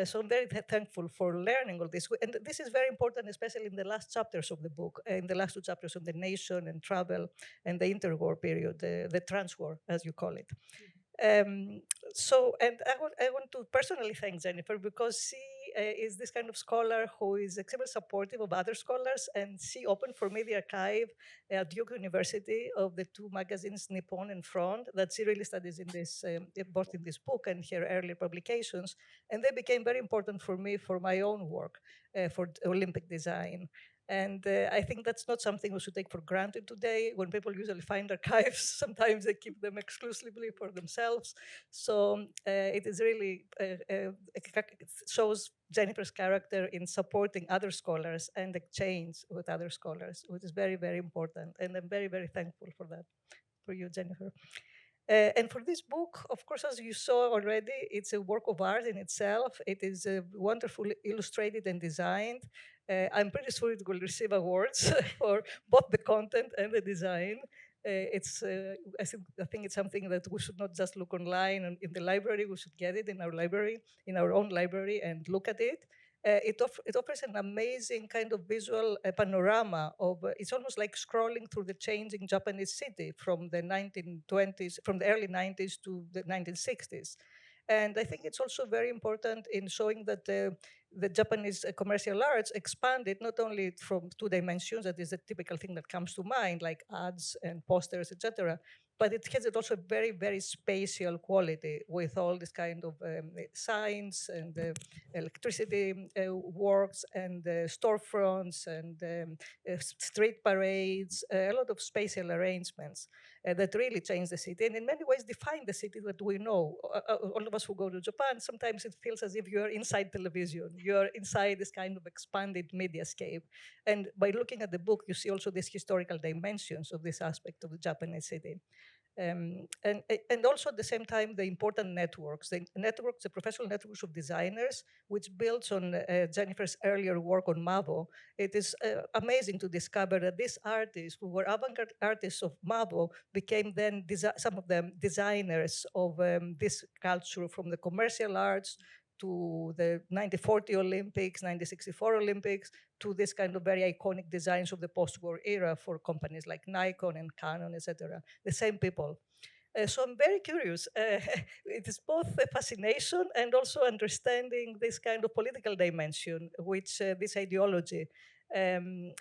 So I'm very thankful for learning all this. And this is very important, especially in the last chapters of the book, in the last two chapters on the nation and travel and the interwar period, the transwar, as you call it. And I want to personally thank Gennifer because she is this kind of scholar who is extremely supportive of other scholars, and she opened for me the archive at Duke University of the two magazines Nippon and Front that she really studies in this, both in this book and her earlier publications, and they became very important for me for my own work for Olympic design. And I think that's not something we should take for granted today. When people usually find archives, sometimes they keep them exclusively for themselves. So it is really, it shows Gennifer's character in supporting other scholars and exchange with other scholars, which is very, very important. And I'm very, very thankful for that, for you, Gennifer. And for this book, of course, as you saw already, it's a work of art in itself. It is wonderfully illustrated and designed. I'm pretty sure it will receive awards for both the content and the design. I think it's something that we should not just look online and in the library. We should get it in our library, in our own library, and look at it. It offers an amazing kind of visual panorama of, it's almost like scrolling through the changing Japanese city from the 1920s, from the early 90s to the 1960s. And I think it's also very important in showing that the Japanese commercial arts expanded not only from two dimensions, that is a typical thing that comes to mind, like ads and posters, etc., but it has also a very, very spatial quality with all this kind of signs and electricity works and storefronts and street parades, a lot of spatial arrangements that really change the city and in many ways define the city that we know. All of us who go to Japan, sometimes it feels as if you're inside television, you're inside this kind of expanded mediascape. And by looking at the book, you see also these historical dimensions of this aspect of the Japanese city. And also at the same time, the important networks, the professional networks of designers, which builds on Gennifer's earlier work on Mabo. It is amazing to discover that these artists who were avant-garde artists of Mabo became then, some of them, designers of this culture, from the commercial arts to the 1940 Olympics, 1964 Olympics, to this kind of very iconic designs of the post-war era for companies like Nikon and Canon, etc. The same people. So I'm very curious. It is both a fascination and also understanding this kind of political dimension, which this ideology. I'm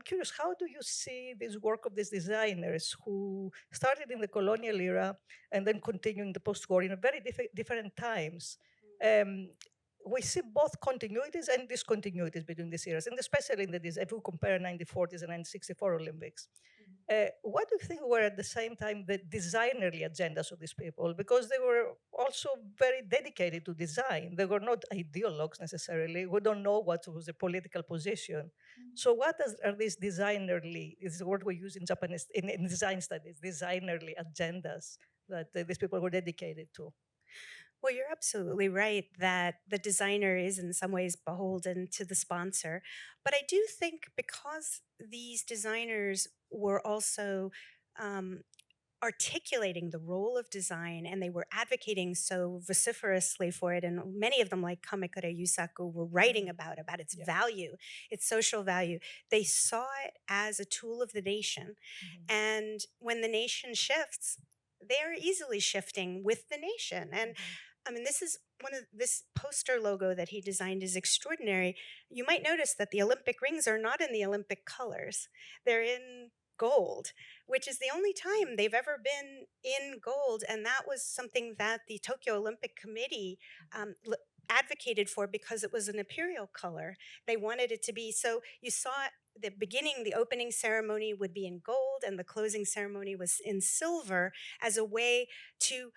curious, how do you see this work of these designers who started in the colonial era and then continue in the post-war in a very different times? We see both continuities and discontinuities between these eras, and especially in the if we compare 1940s and 1964 Olympics. What do you think were at the same time the designerly agendas of these people? Because they were also very dedicated to design. They were not ideologues necessarily. We don't know what was the political position. So what are these designerly, is the word we use in Japanese, in design studies, designerly agendas that these people were dedicated to? Well, you're absolutely right that the designer is in some ways beholden to the sponsor. But I do think because these designers were also articulating the role of design and they were advocating so vociferously for it, and many of them, like Kamekura Yusaku, were writing about its value, its social value. They saw it as a tool of the nation. And when the nation shifts, they're easily shifting with the nation. And I mean, this is this poster logo that he designed is extraordinary. You might notice that the Olympic rings are not in the Olympic colors. They're in gold, which is the only time they've ever been in gold. And that was something that the Tokyo Olympic Committee advocated for because it was an imperial color. They wanted it to be, so you saw the beginning, the opening ceremony would be in gold and the closing ceremony was in silver as a way to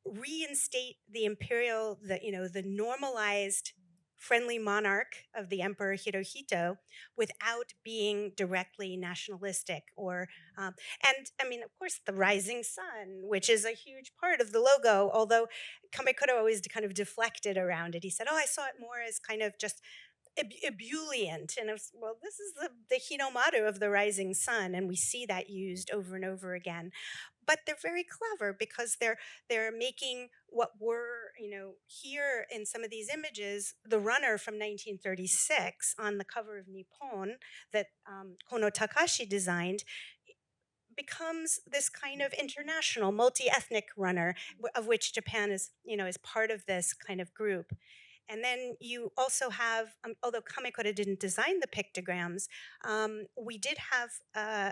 reinstate the imperial, the normalized friendly monarch of the Emperor Hirohito without being directly nationalistic and I mean, of course, the rising sun, which is a huge part of the logo, although Kamekura always kind of deflected around it. He said, oh, I saw it more as kind of just ebullient. And well, this is the Hinomaru of the rising sun, and we see that used over and over again. But they're very clever because they're making what were, here in some of these images, the runner from 1936 on the cover of Nippon that Kono Takashi designed becomes this kind of international multi-ethnic runner of which Japan is part of this kind of group. And then you also have, although Kamekura didn't design the pictograms, we did have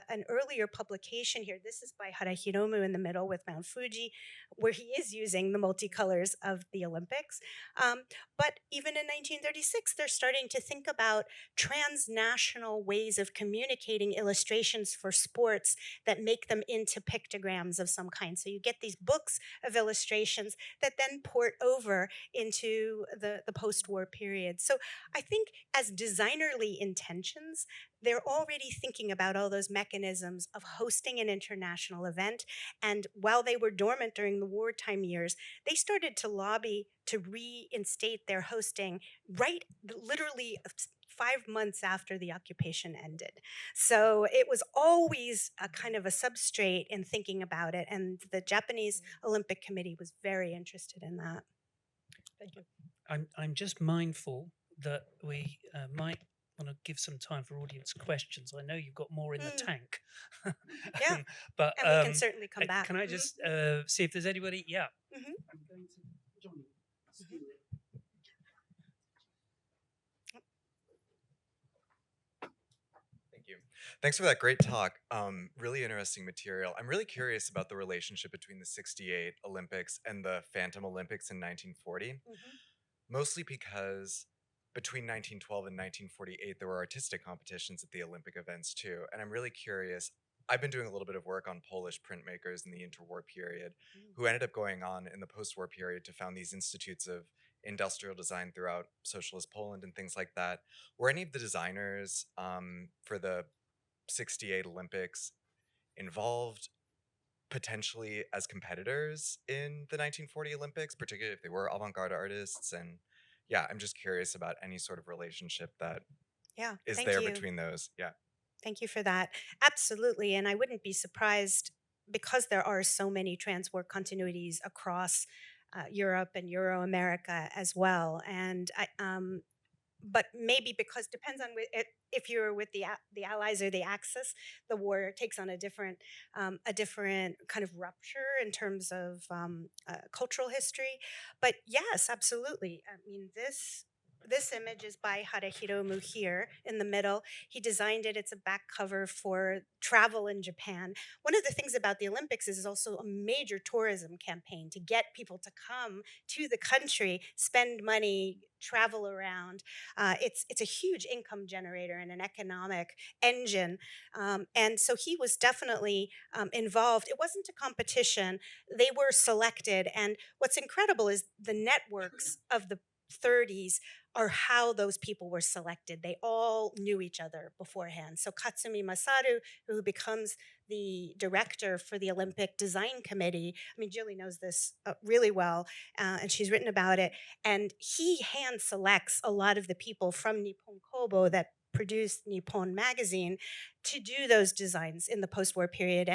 an earlier publication here. This is by Hara Hiromu in the middle with Mount Fuji, where he is using the multicolors of the Olympics. But even in 1936, they're starting to think about transnational ways of communicating illustrations for sports that make them into pictograms of some kind. So you get these books of illustrations that then port over into the post-war period. So I think as designerly intentions, they're already thinking about all those mechanisms of hosting an international event. And while they were dormant during the wartime years, they started to lobby to reinstate their hosting literally 5 months after the occupation ended. So it was always a kind of a substrate in thinking about it. And the Japanese Olympic Committee was very interested in that. Thank you. I'm just mindful that we might want to give some time for audience questions. I know you've got more in the tank. Yeah, but and we can certainly come back. Can I just see if there's anybody? Yeah. Mhm. I'm going to Johnny. Thank you. Thanks for that great talk. Really interesting material. I'm really curious about the relationship between the 68 Olympics and the Phantom Olympics in 1940. Mostly because between 1912 and 1948, there were artistic competitions at the Olympic events too. And I'm really curious. I've been doing a little bit of work on Polish printmakers in the interwar period who ended up going on in the post-war period to found these institutes of industrial design throughout socialist Poland and things like that. Were any of the designers for the 68 Olympics involved potentially as competitors in the 1940 Olympics, particularly if they were avant-garde artists? And yeah, I'm just curious about any sort of relationship that is there between those. Yeah. Thank you for that. Absolutely. And I wouldn't be surprised because there are so many trans-war continuities across Europe and Euro-America as well. And but maybe because depends on if you're with the Allies or the Axis, the war takes on a different kind of rupture in terms of cultural history. But yes, absolutely. I mean, this image is by Hara Hiromu here in the middle. He designed it. It's a back cover for travel in Japan. One of the things about the Olympics is also a major tourism campaign to get people to come to the country, spend money, travel around. It's a huge income generator and an economic engine. And so he was definitely involved. It wasn't a competition. They were selected. And what's incredible is the networks of the 30s are how those people were selected. They all knew each other beforehand. So Katsumi Masaru, who becomes the director for the Olympic Design Committee, I mean, Jilly knows this really well, and she's written about it, and he hand selects a lot of the people from Nippon Kobo that produced Nippon magazine to do those designs in the post-war period.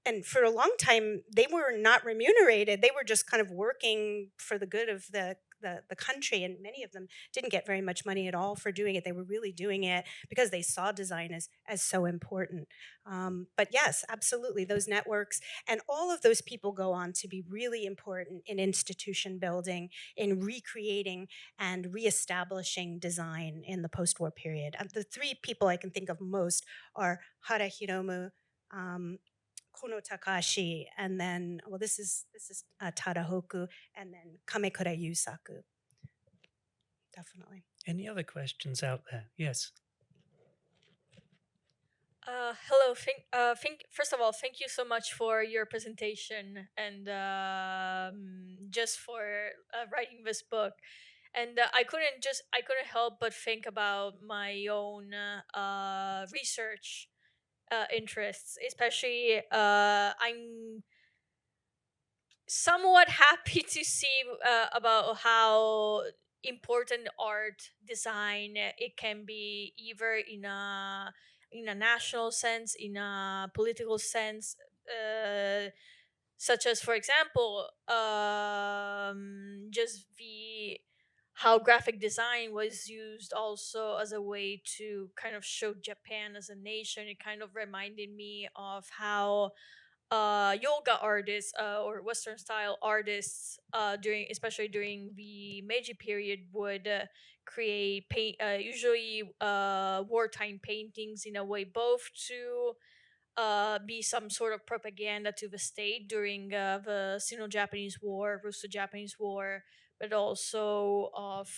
And for a long time, they were not remunerated. They were just kind of working for the good of the the country, and many of them didn't get very much money at all for doing it. They were really doing it because they saw design as so important. But yes, absolutely, those networks and all of those people go on to be really important in institution building, in recreating and reestablishing design in the post-war period. The three people I can think of most are Hara Hiromu, Kono Takashi, and then this is Tadahoku, and then Kamekura Yusaku. Definitely. Any other questions out there? Yes. Hello. First of all, thank you so much for your presentation and just for writing this book. And I couldn't help but think about my own research interests. Especially, I'm somewhat happy to see about how important art design it can be, either in a national sense, in a political sense, such as, for example, just the how graphic design was used also as a way to kind of show Japan as a nation. It kind of reminded me of how yoga artists or Western style artists especially during the Meiji period would create usually wartime paintings, in a way both to be some sort of propaganda to the state during the Sino-Japanese War, Russo-Japanese War, but also of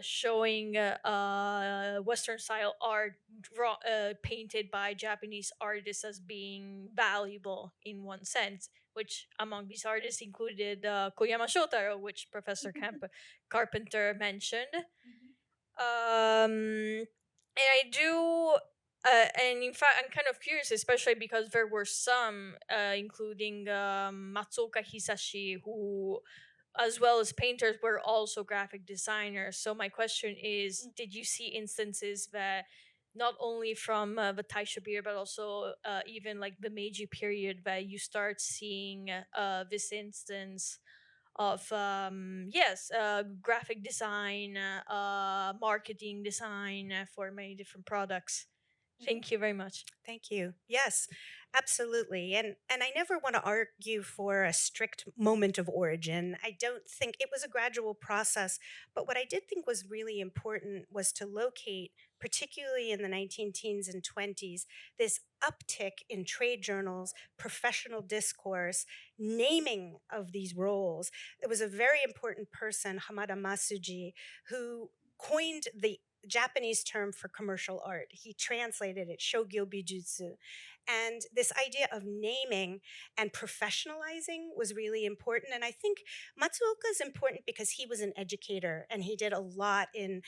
showing Western style art painted by Japanese artists as being valuable in one sense, which among these artists included Koyama Shotaro, which Professor Carpenter mentioned. And I do. And in fact, I'm kind of curious, especially because there were some, including Matsuoka Hisashi, who, as well as painters, were also graphic designers. So my question is, did you see instances that not only from the Taisho period, but also even like the Meiji period, that you start seeing this instance of graphic design, marketing design for many different products? Thank you very much. Thank you. Yes, absolutely. And I never want to argue for a strict moment of origin. I don't think it was a gradual process, but what I did think was really important was to locate, particularly in the 19 teens and 20s, this uptick in trade journals, professional discourse, naming of these roles. There was a very important person, Hamada Masuji, who coined the Japanese term for commercial art. He translated it, Shogyo Bijutsu. And this idea of naming and professionalizing was really important. And I think Matsuoka is important because he was an educator and he did a lot in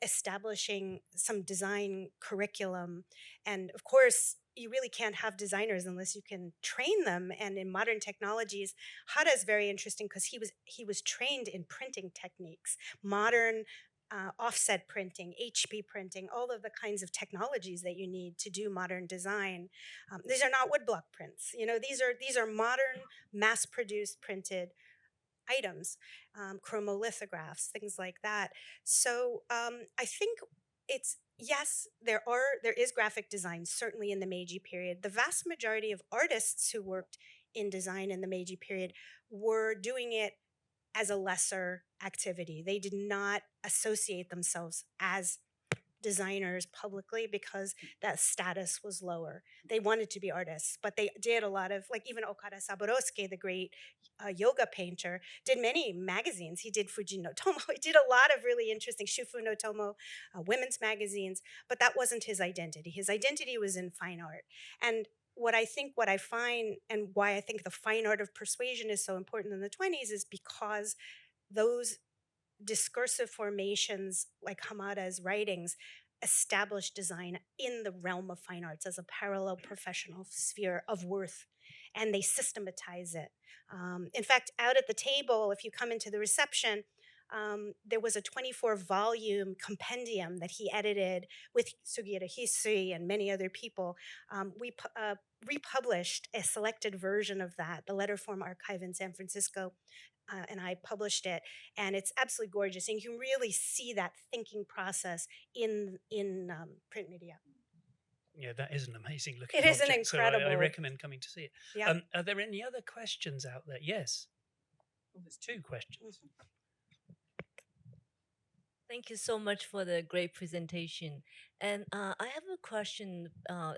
establishing some design curriculum. And of course, you really can't have designers unless you can train them. And in modern technologies, Hara is very interesting because he was trained in printing techniques, modern offset printing, HP printing, all of the kinds of technologies that you need to do modern design. These are not woodblock prints. You know, these are modern, mass-produced printed items, chromolithographs, things like that. So I think it's yes, there is graphic design certainly in the Meiji period. The vast majority of artists who worked in design in the Meiji period were doing it as a lesser activity. They did not associate themselves as designers publicly because that status was lower. They wanted to be artists, but they did a lot of, like even Okada Saburosuke, the great yoga painter, did many magazines. He did Fuji no Tomo. He did a lot of really interesting Shufu no Tomo, women's magazines, but that wasn't his identity. His identity was in fine art. And what I find and why I think the fine art of persuasion is so important in the 20s is because those discursive formations like Hamada's writings established design in the realm of fine arts as a parallel professional sphere of worth, and they systematize it. In fact, out at the table, if you come into the reception, there was a 24-volume compendium that he edited with Sugiura Hisui and many other people. We republished a selected version of that, the Letterform Archive in San Francisco, and I published it, and it's absolutely gorgeous. And you can really see that thinking process in print media. Yeah, that is an amazing looking It is an object. So I incredible. recommend coming to see it. Yeah. Are there any other questions out there? Yes. Oh, there's two questions. Thank you so much for the great presentation. And I have a question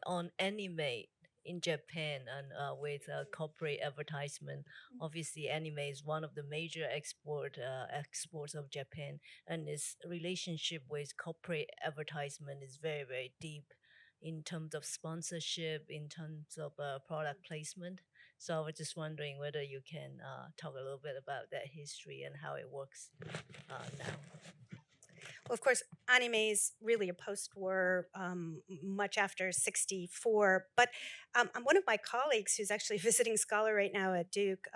on anime in Japan and with corporate advertisement. Obviously, anime is one of the major exports of Japan, and its relationship with corporate advertisement is very, very deep in terms of sponsorship, in terms of product placement. So I was just wondering whether you can talk a little bit about that history and how it works now. Well, of course, anime is really a post-war, much after '64. But one of my colleagues, who's actually a visiting scholar right now at Duke,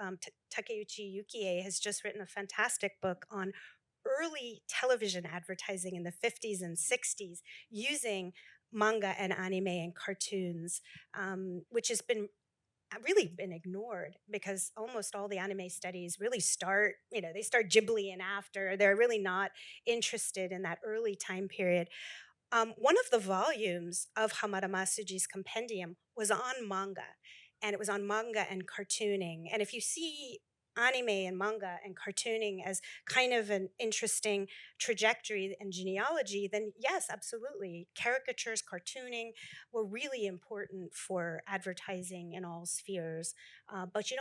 Takeuchi Yukie, has just written a fantastic book on early television advertising in the 50s and 60s using manga and anime and cartoons, which has really been ignored because almost all the anime studies really start, they start Ghibli and after. They're really not interested in that early time period. One of the volumes of Hamada Masuji's compendium was on manga, and it was on manga and cartooning. And if you see anime and manga and cartooning as kind of an interesting trajectory and genealogy, then yes, absolutely. Caricatures, cartooning were really important for advertising in all spheres. But you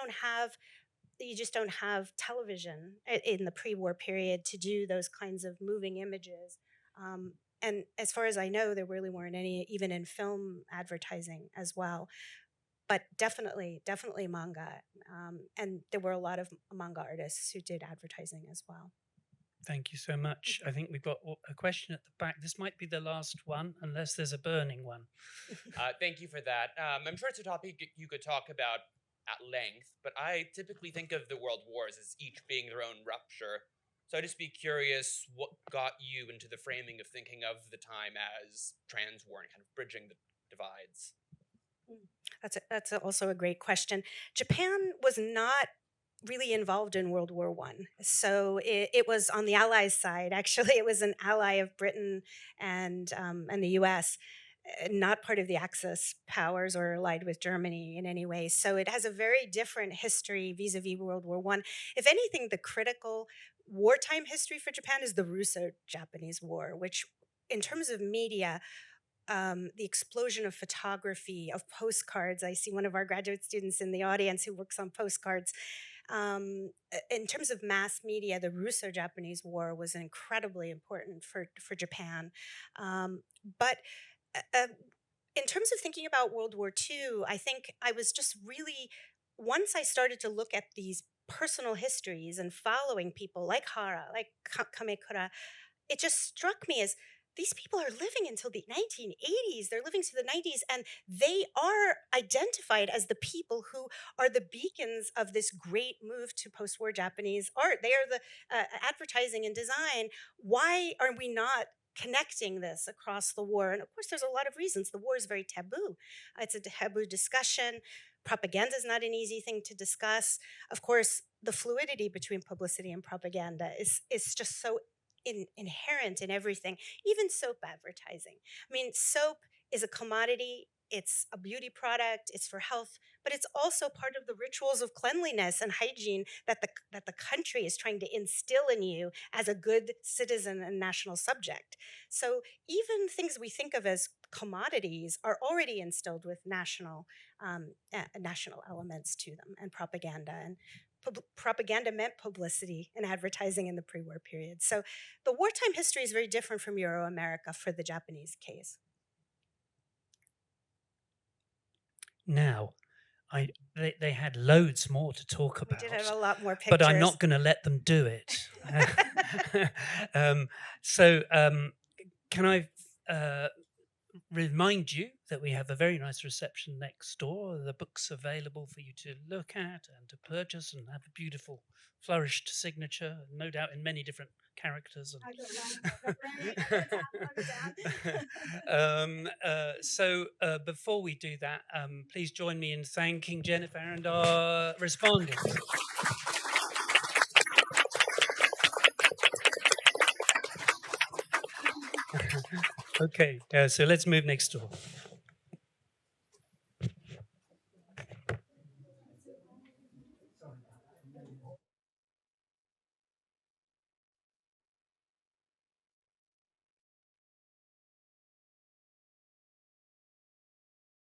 just don't have television in the pre-war period to do those kinds of moving images. And as far as I know, there really weren't any, even in film advertising as well. But definitely manga. And there were a lot of manga artists who did advertising as well. Thank you so much. I think we've got a question at the back. This might be the last one, unless there's a burning one. Thank you for that. I'm sure it's a topic you could talk about at length, but I typically think of the world wars as each being their own rupture. So I'd just be curious what got you into the framing of thinking of the time as trans war and kind of bridging the divides. That's also a great question. Japan was not really involved in World War I. So it was on the Allies' side. Actually, it was an ally of Britain and the US, not part of the Axis powers or allied with Germany in any way. So it has a very different history vis-a-vis World War I. If anything, the critical wartime history for Japan is the Russo-Japanese War, which in terms of media, the explosion of photography, of postcards. I see one of our graduate students in the audience who works on postcards. In terms of mass media, the Russo-Japanese War was incredibly important for Japan. But in terms of thinking about World War II, I think I was just really, once I started to look at these personal histories and following people like Hara, like Kamekura, it just struck me as these people are living until the 1980s. They're living to the 90s, and they are identified as the people who are the beacons of this great move to post-war Japanese art. They are the advertising and design. Why are we not connecting this across the war? And of course, there's a lot of reasons. The war is very taboo. It's a taboo discussion. Propaganda is not an easy thing to discuss. Of course, the fluidity between publicity and propaganda is just so inherent in everything, even soap advertising. I mean, soap is a commodity. It's a beauty product. It's for health, but it's also part of the rituals of cleanliness and hygiene that the country is trying to instill in you as a good citizen and national subject. So even things we think of as commodities are already instilled with national elements to them, and propaganda. And propaganda meant publicity and advertising in the pre-war period. So the wartime history is very different from Euro-America for the Japanese case. Now, they had loads more to talk about. We did have a lot more pictures. But I'm not going to let them do it. So can I remind you that we have a very nice reception next door. The book's available for you to look at and to purchase and have a beautiful flourished signature, no doubt in many different characters. So before we do that, please join me in thanking Gennifer and our respondents. Okay, so let's move next door.